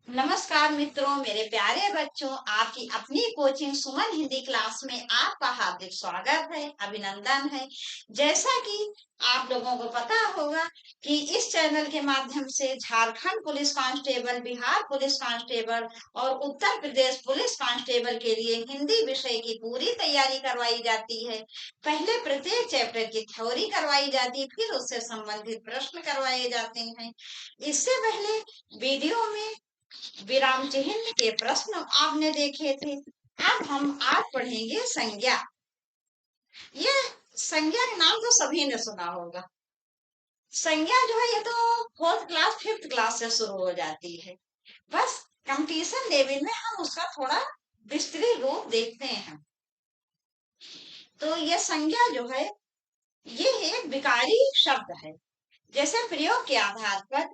नमस्कार मित्रों, मेरे प्यारे बच्चों, आपकी अपनी कोचिंग सुमन हिंदी क्लास में आपका हार्दिक स्वागत है, अभिनंदन है। जैसा कि आप लोगों को पता होगा कि इस चैनल के माध्यम से Jharkhand police constable, Bihar police constable और उत्तर प्रदेश पुलिस कांस्टेबल के लिए हिंदी विषय की पूरी तैयारी करवाई जाती है। पहले प्रत्येक चैप्टर की थ्योरी करवाई जाती है, फिर उससे संबंधित प्रश्न करवाए जाते हैं। इससे पहले वीडियो में विराम चिन्ह के प्रश्न आपने देखे थे। अब हम आज पढ़ेंगे संज्ञा। ये संज्ञा का नाम तो सभी ने सुना होगा। संज्ञा जो है ये तो फोर्थ क्लास फिफ्थ क्लास से शुरू हो जाती है। बस कंपटीशन लेवल में हम उसका थोड़ा विस्तृत रूप देखते हैं। तो ये संज्ञा जो है ये एक विकारी शब्द है। जैसे प्रयोग के आधार पर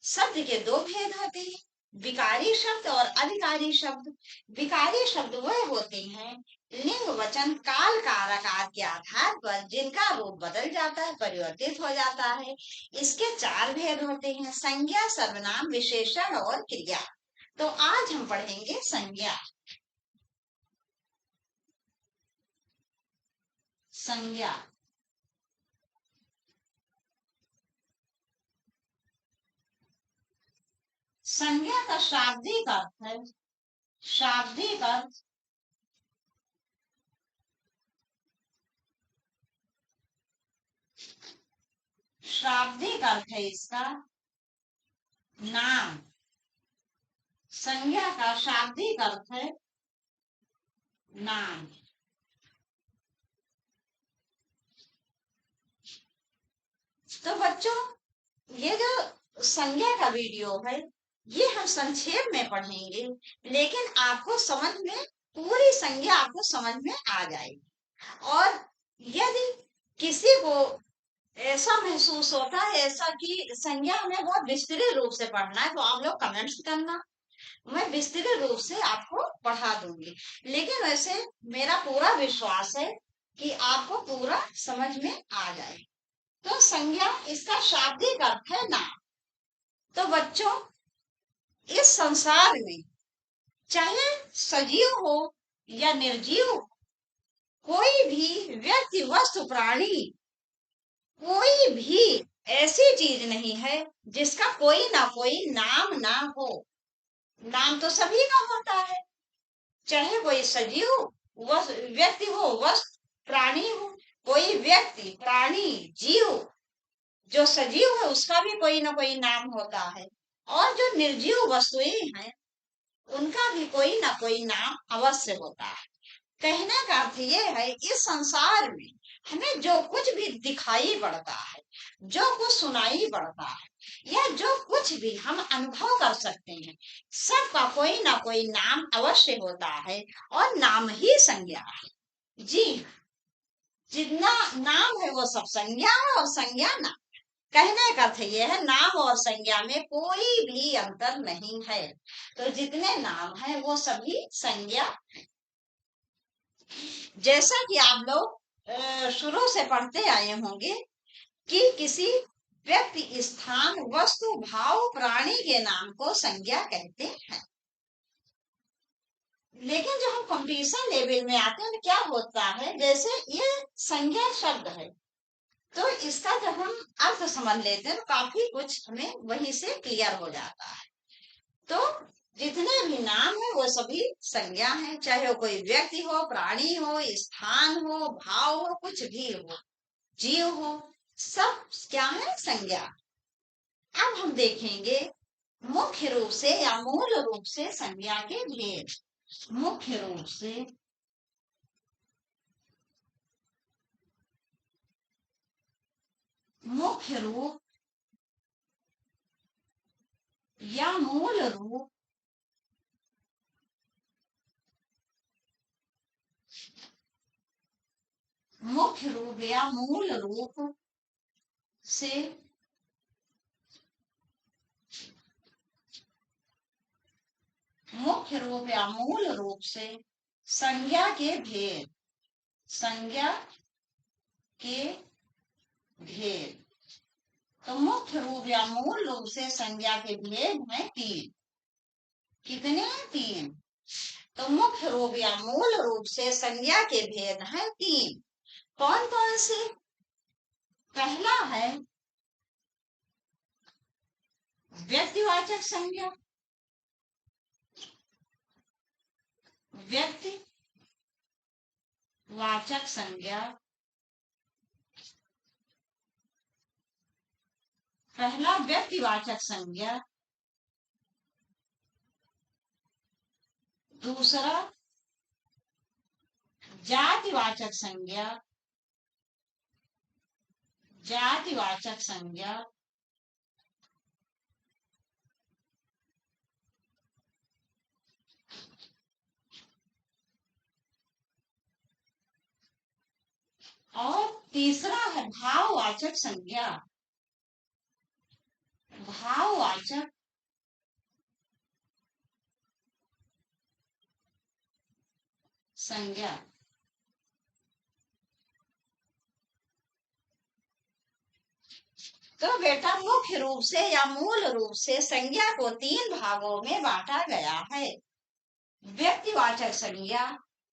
शब्द के दो भेद होते हैं, विकारी शब्द और अधिकारी शब्द। विकारी शब्द वह होते हैं लिंग वचन काल कारक के आधार पर जिनका रूप बदल जाता है, परिवर्तित हो जाता है। इसके चार भेद होते हैं, संज्ञा, सर्वनाम, विशेषण और क्रिया। तो आज हम पढ़ेंगे संज्ञा। संज्ञा संज्ञा का शाब्दिक अर्थ है, शाब्दिक अर्थ शाब्दिक अर्थ है इसका नाम। संज्ञा का शाब्दिक अर्थ है नाम। तो बच्चों, ये जो संज्ञा का वीडियो है ये हम संक्षेप में पढ़ेंगे, लेकिन आपको समझ में पूरी संज्ञा आपको समझ में आ जाएगी। और यदि किसी को ऐसा महसूस होता है ऐसा कि संज्ञा हमें बहुत विस्तृत रूप से पढ़ना है, तो आप लोग कमेंट्स करना, मैं विस्तृत रूप से आपको पढ़ा दूंगी। लेकिन वैसे मेरा पूरा विश्वास है कि आपको पूरा समझ में आ जाए। तो संज्ञा इसका शाब्दिक अर्थ है नाम। तो बच्चों, इस संसार में चाहे सजीव हो या निर्जीव, कोई भी व्यक्ति, वस्तु, प्राणी, कोई भी ऐसी चीज नहीं है जिसका कोई ना कोई नाम ना हो। नाम तो सभी का होता है, चाहे कोई सजीव व्यक्ति हो, वस्तु, प्राणी हो। कोई व्यक्ति, प्राणी, जीव जो सजीव है उसका भी कोई ना कोई नाम होता है, और जो निर्जीव वस्तुएं हैं उनका भी कोई ना कोई नाम अवश्य होता है। कहने का अर्थ ये है, इस संसार में हमें जो कुछ भी दिखाई पड़ता है, जो कुछ सुनाई पड़ता है, या जो कुछ भी हम अनुभव कर सकते हैं, सबका कोई ना कोई नाम अवश्य होता है, और नाम ही संज्ञा है। जी, जितना नाम है वो सब संज्ञा है, और संज्ञा नाम। कहने का अर्थ यह है, नाम और संज्ञा में कोई भी अंतर नहीं है। तो जितने नाम है वो सभी संज्ञा है। जैसा कि आप लोग शुरू से पढ़ते आए होंगे कि किसी व्यक्ति, स्थान, वस्तु, भाव, प्राणी के नाम को संज्ञा कहते हैं। लेकिन जब हम कंपटीशन लेवल में आते हैं तो क्या होता है, जैसे ये संज्ञा शब्द है तो इसका जब हम अर्थ समझ लेते हैं तो काफी कुछ हमें वहीं से क्लियर हो जाता है। तो जितने भी नाम है वो सभी संज्ञा है, चाहे वो कोई व्यक्ति हो, प्राणी हो, स्थान हो, भाव हो, कुछ भी हो, जीव हो, सब क्या है, संज्ञा। अब हम देखेंगे मुख्य रूप से या मूल रूप से संज्ञा के भेद। मुख्य रूप से मुख्य रूप या मूल रूप मुख्य रूप या मूल रूप से मुख्य रूप या मूल रूप से संज्ञा के भेद। संज्ञा के भेद। तो मुख्य रूप या मूल रूप से संज्ञा के भेद हैं तीन। कितने हैं? 3। तो मुख्य रूप या मूल रूप से संज्ञा के भेद हैं 3। कौन कौन से? पहला है व्यक्तिवाचक संज्ञा। व्यक्तिवाचक संज्ञा, पहला व्यक्तिवाचक संज्ञा। दूसरा जातिवाचक संज्ञा। जातिवाचक संज्ञा। और तीसरा है भाववाचक संज्ञा। भाववाचक संज्ञा। तो बेटा मुख्य रूप से या मूल रूप से संज्ञा को 3 भागों में बांटा गया है। व्यक्तिवाचक संज्ञा,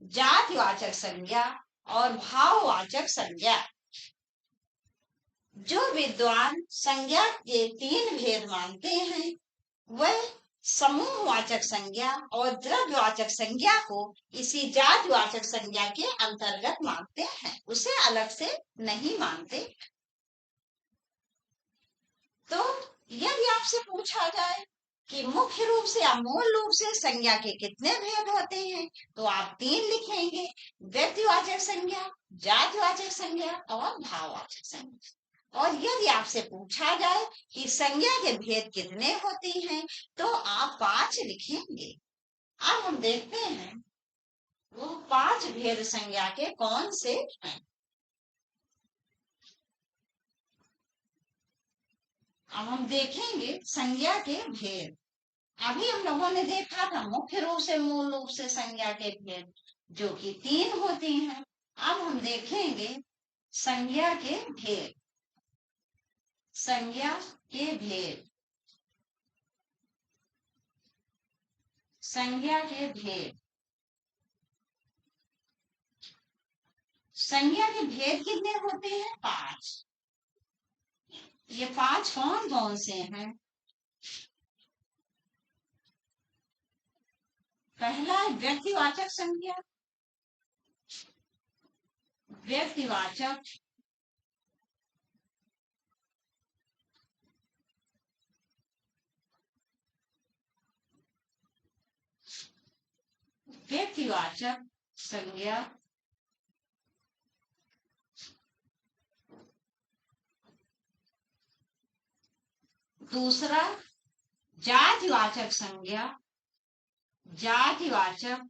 जातिवाचक संज्ञा और भाववाचक संज्ञा। जो विद्वान संज्ञा के 3 भेद मानते हैं वह समूहवाचक संज्ञा और द्रव्यवाचक संज्ञा को इसी जातिवाचक संज्ञा के अंतर्गत मानते हैं, उसे अलग से नहीं मानते। तो यदि आपसे पूछा जाए कि मुख्य रूप से या मूल रूप से संज्ञा के कितने भेद होते हैं, तो आप 3 लिखेंगे। व्यक्तिवाचक संज्ञा, जातिवाचक संज्ञा और भाववाचक संज्ञा। और यदि आपसे पूछा जाए कि संज्ञा के भेद कितने होते हैं, तो आप 5 लिखेंगे। अब हम देखते हैं वो 5 भेद संज्ञा के कौन से हैं। अब हम देखेंगे संज्ञा के भेद। अभी हम लोगों ने देखा था मुख्य रूप से मूल रूप से संज्ञा के भेद जो कि 3 होती हैं। अब हम देखेंगे संज्ञा के भेद। संज्ञा के भेद। संज्ञा के भेद। संज्ञा के भेद कितने होते हैं? 5। ये 5 कौन कौन से हैं? पहला है व्यक्तिवाचक संज्ञा। व्यक्तिवाचक। व्यक्तिवाचक संज्ञा। दूसरा जातिवाचक संज्ञा। जातिवाचक।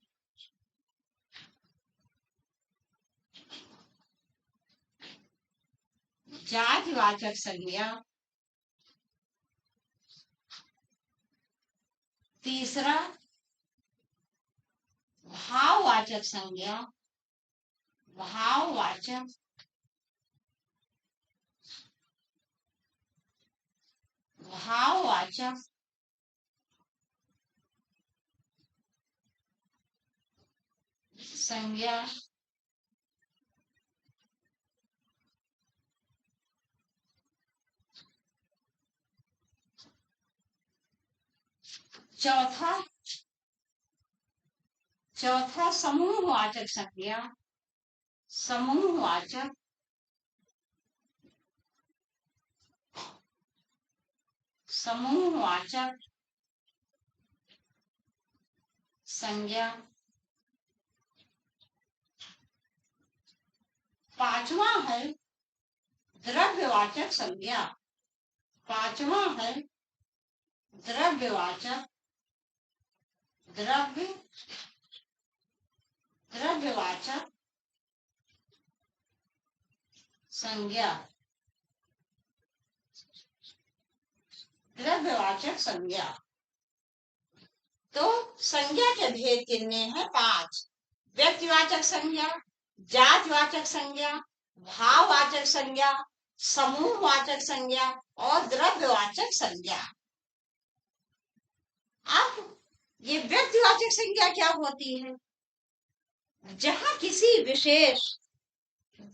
जातिवाचक संज्ञा। तीसरा भाववाचक संज्ञा। भाववाचक। भाववाचक संज्ञा। चौथा समूहवाचक संज्ञा। समूहवाचक। समूहवाचक संज्ञा। पांचवा है द्रव्यवाचक संज्ञा। पांचवा है द्रव्यवाचक। द्रव्यवाचक संज्ञा। द्रव्यवाचक संज्ञा। तो संज्ञा के भेद कितने हैं? 5। व्यक्तिवाचक संज्ञा, जातिवाचक संज्ञा, भाववाचक संज्ञा, समूहवाचक संज्ञा और द्रव्यवाचक संज्ञा। अब ये व्यक्तिवाचक संज्ञा क्या होती है? जहां किसी विशेष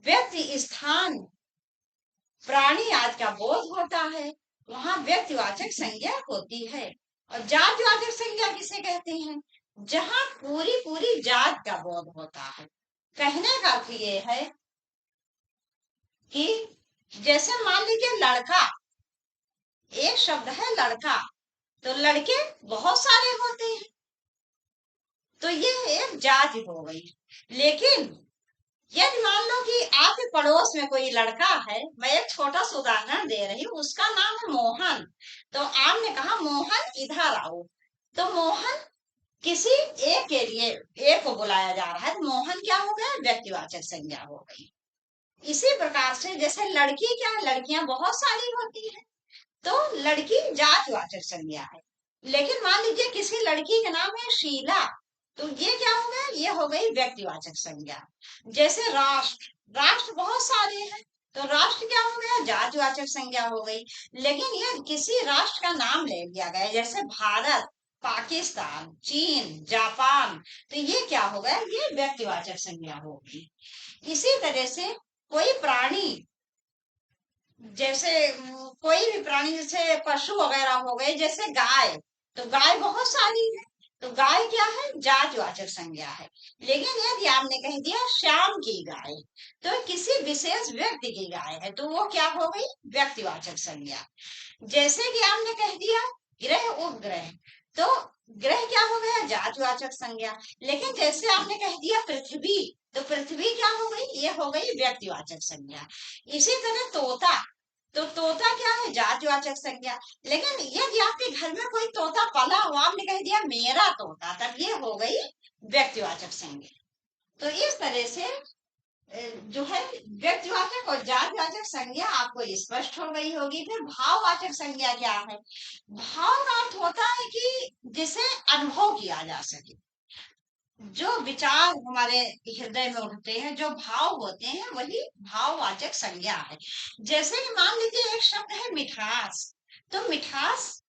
व्यक्ति, स्थान, प्राणी आदि का बोध होता है, वहां व्यक्तिवाचक संज्ञा होती है। और जातिवाचक संज्ञा किसे कहते हैं? जहां पूरी पूरी जात का बोध होता है। कहने का अर्थ ये है कि जैसे मान लीजिए लड़का, एक शब्द है लड़का, तो लड़के बहुत सारे होते हैं, तो ये एक जाति हो गई। लेकिन यदि मान लो कि आपके पड़ोस में कोई लड़का है, मैं एक छोटा सा उदाहरण दे रही हूँ, उसका नाम है मोहन, तो आपने कहा मोहन इधर आओ, तो मोहन किसी एक के लिए एक को बुलाया जा रहा है, तो मोहन क्या हो गया? व्यक्तिवाचक संज्ञा हो गई। इसी प्रकार से जैसे लड़की, क्या लड़कियां बहुत सारी होती हैं, तो लड़की जातिवाचक संज्ञा है। लेकिन मान लीजिए किसी लड़की का नाम है शीला, तो ये क्या हो गया? ये हो गई व्यक्तिवाचक संज्ञा। जैसे राष्ट्र, राष्ट्र बहुत सारे हैं, तो राष्ट्र क्या हो गया? जातिवाचक संज्ञा हो गई। लेकिन ये किसी राष्ट्र का नाम ले लिया गया, जैसे भारत, पाकिस्तान, चीन, जापान, तो ये क्या हो गया? ये व्यक्तिवाचक संज्ञा हो गई। इसी तरह से कोई प्राणी, जैसे कोई भी प्राणी, जैसे पशु वगैरह हो गए, जैसे गाय, तो गाय बहुत सारी है, तो गाय क्या है? जातिवाचक संज्ञा है। लेकिन यदि आपने कह दिया श्याम की गाय, तो किसी विशेष व्यक्ति की गाय है, तो वो क्या हो गई? व्यक्तिवाचक संज्ञा। जैसे कि आपने कह दिया ग्रह उपग्रह, तो ग्रह क्या हो गया? जातिवाचक संज्ञा। लेकिन जैसे आपने कह दिया पृथ्वी, तो पृथ्वी क्या हो गई? ये हो गई व्यक्तिवाचक संज्ञा। इसी तरह तोता, तो तोता क्या है? जातिवाचक संज्ञा। लेकिन यदि आपके घर में कोई तोता पला हो, आपने कह दिया मेरा तोता, तब ये हो गई व्यक्तिवाचक संज्ञा। तो इस तरह से जो है व्यक्तिवाचक और जातिवाचक संज्ञा आपको स्पष्ट हो गई होगी। फिर भाववाचक संज्ञा क्या है? भाव का अर्थ होता है कि जिसे अनुभव किया जा सके, जो विचार हमारे हृदय में उठते हैं, जो भाव होते हैं, वही भाववाचक संज्ञा है। जैसे कि मान लीजिए एक शब्द है मिठास, तो मिठास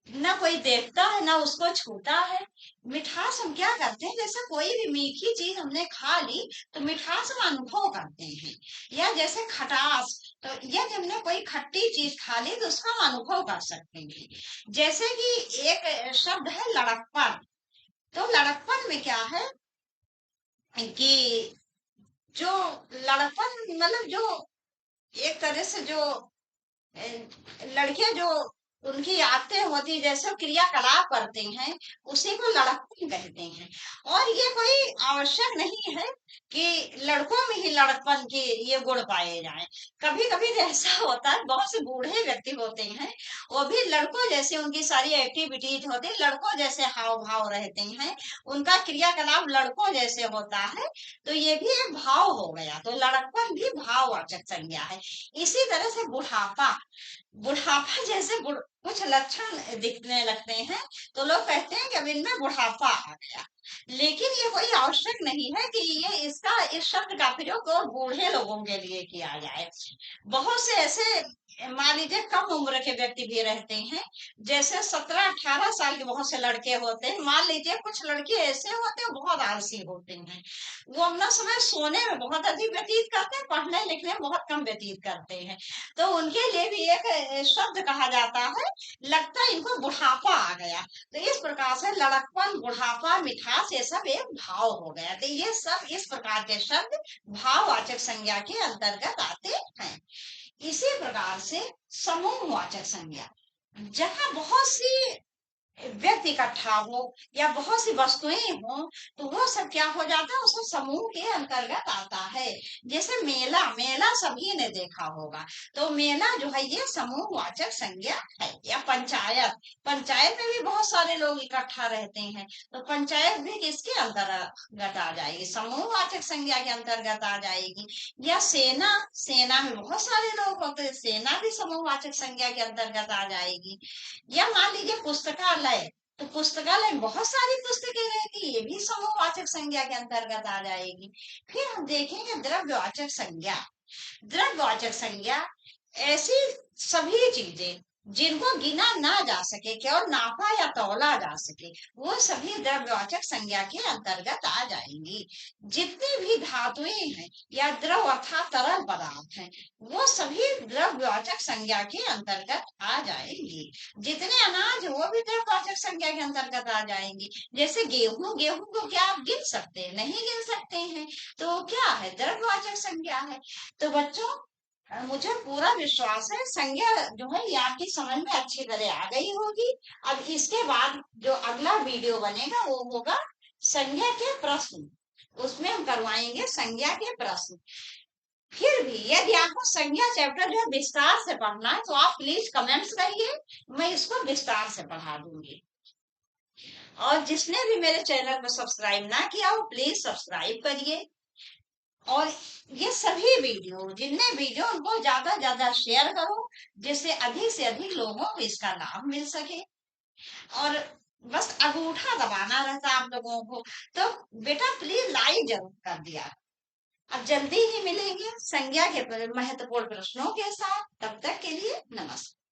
ना कोई देखता है ना उसको छूता है। मिठास हम क्या करते हैं? जैसे कोई भी मीठी चीज हमने खा ली, तो मिठास हम अनुभव करते हैं। या जैसे खटास, तो यदि हमने कोई खट्टी चीज खा ली, तो उसका हम अनुभव कर सकते हैं। जैसे कि एक शब्द है लड़कपन, तो लड़कपन में क्या है कि जो लड़कपन मतलब जो एक तरह से जो लड़कियां जो उनकी आदतें होती, जैसे क्रियाकलाप करते हैं, उसी को लड़कपन कहते हैं। और ये कोई आवश्यक नहीं है कि लड़कों में ही लड़कपन के ये गुण पाए जाएं। कभी कभी ऐसा होता है, बहुत से बूढ़े व्यक्ति होते हैं, वो भी लड़कों जैसे उनकी सारी एक्टिविटीज होती है, लड़कों जैसे हाव भाव रहते हैं, उनका क्रियाकलाप लड़कों जैसे होता है, तो ये भी एक भाव हो गया। तो लड़कपन भी भाववाचक संज्ञा है। इसी तरह से बुढ़ापा, बुढ़ापा जैसे कुछ लक्षण दिखने लगते हैं, तो लोग कहते हैं कि अब इनमें बुढ़ापा आ गया। लेकिन ये कोई आवश्यक नहीं है कि ये इस शब्द का प्रयोग केवल बूढ़े लोगों के लिए किया जाए। बहुत से ऐसे मान लीजिए कम उम्र के व्यक्ति भी रहते हैं, जैसे 17-18 साल के बहुत से लड़के होते हैं। मान लीजिए कुछ लड़के ऐसे होते हैं बहुत आलसी होते हैं, वो अपना समय सोने में बहुत अधिक व्यतीत करते हैं, पढ़ने लिखने में बहुत कम व्यतीत करते हैं, तो उनके लिए भी एक शब्द कहा जाता है, लगता है इनको बुढ़ापा आ गया। तो इस प्रकार से लड़कपन, बुढ़ापा, मिठास, ये सब एक भाव हो गया। तो ये सब इस प्रकार के शब्द भाववाचक संज्ञा के अंतर्गत आते हैं। इसी प्रकार से समूहवाचक संज्ञा, जहां बहुत सी व्यक्ति इकट्ठा हो या बहुत सी वस्तुएं हो, तो वो सब क्या हो जाता है? उस समूह के अंतर्गत आता है। जैसे मेला, मेला सभी ने देखा होगा, तो मेला जो है ये समूहवाचक संज्ञा है। या पंचायत, पंचायत में भी बहुत सारे लोग इकट्ठा रहते हैं, तो पंचायत भी किसके अंतर्गत आ जाएगी? समूहवाचक संज्ञा के अंतर्गत आ जाएगी। या सेना, सेना में बहुत सारे लोग होते हैं, सेना भी समूहवाचक संज्ञा के अंतर्गत आ जाएगी। या मान लीजिए पुस्तकालय, तो पुस्तकालय में बहुत सारी पुस्तकें रहती, ये भी समूहवाचक संज्ञा के अंतर्गत आ जाएगी। फिर हम देखेंगे द्रव्यवाचक संज्ञा। द्रव्यवाचक संज्ञा ऐसी सभी चीजें जिनको गिना ना जा सके, केवल नापा या तौला जा सके, वो सभी द्रव्यवाचक संज्ञा के अंतर्गत आ जाएंगी। जितनी भी धातुएं हैं या द्रव अर्थात तरल पदार्थ हैं, वो सभी द्रव्यवाचक संज्ञा के अंतर्गत आ जाएंगी। जितने अनाज है वो भी द्रव्यवाचक संज्ञा के अंतर्गत आ जाएंगी। जैसे गेहूं, गेहूं को क्या आप गिन सकते हैं? नहीं गिन सकते हैं, तो क्या है? द्रव्यवाचक संज्ञा है। तो बच्चों, मुझे पूरा विश्वास है संज्ञा जो है ये आपकी समझ में अच्छी तरह आ गई होगी। अब इसके बाद जो अगला वीडियो बनेगा वो होगा संज्ञा के प्रश्न। उसमें हम करवाएंगे संज्ञा के प्रश्न। फिर भी यदि आपको संज्ञा चैप्टर जो है विस्तार से पढ़ना है तो आप प्लीज कमेंट्स करिए, मैं इसको विस्तार से पढ़ा दूंगी। और जिसने भी मेरे चैनल को सब्सक्राइब ना किया हो प्लीज सब्सक्राइब करिए। और ये सभी वीडियो, जितने वीडियो, उनको ज्यादा ज्यादा शेयर करो, जिससे अधिक से अधिक लोगों को इसका लाभ मिल सके। और बस अंगूठा दबाना रहता है आप लोगों को, तो बेटा प्लीज लाइक जरूर कर दिया। अब जल्दी ही मिलेंगे संज्ञा के महत्वपूर्ण प्रश्नों के साथ, तब तक के लिए नमस्कार।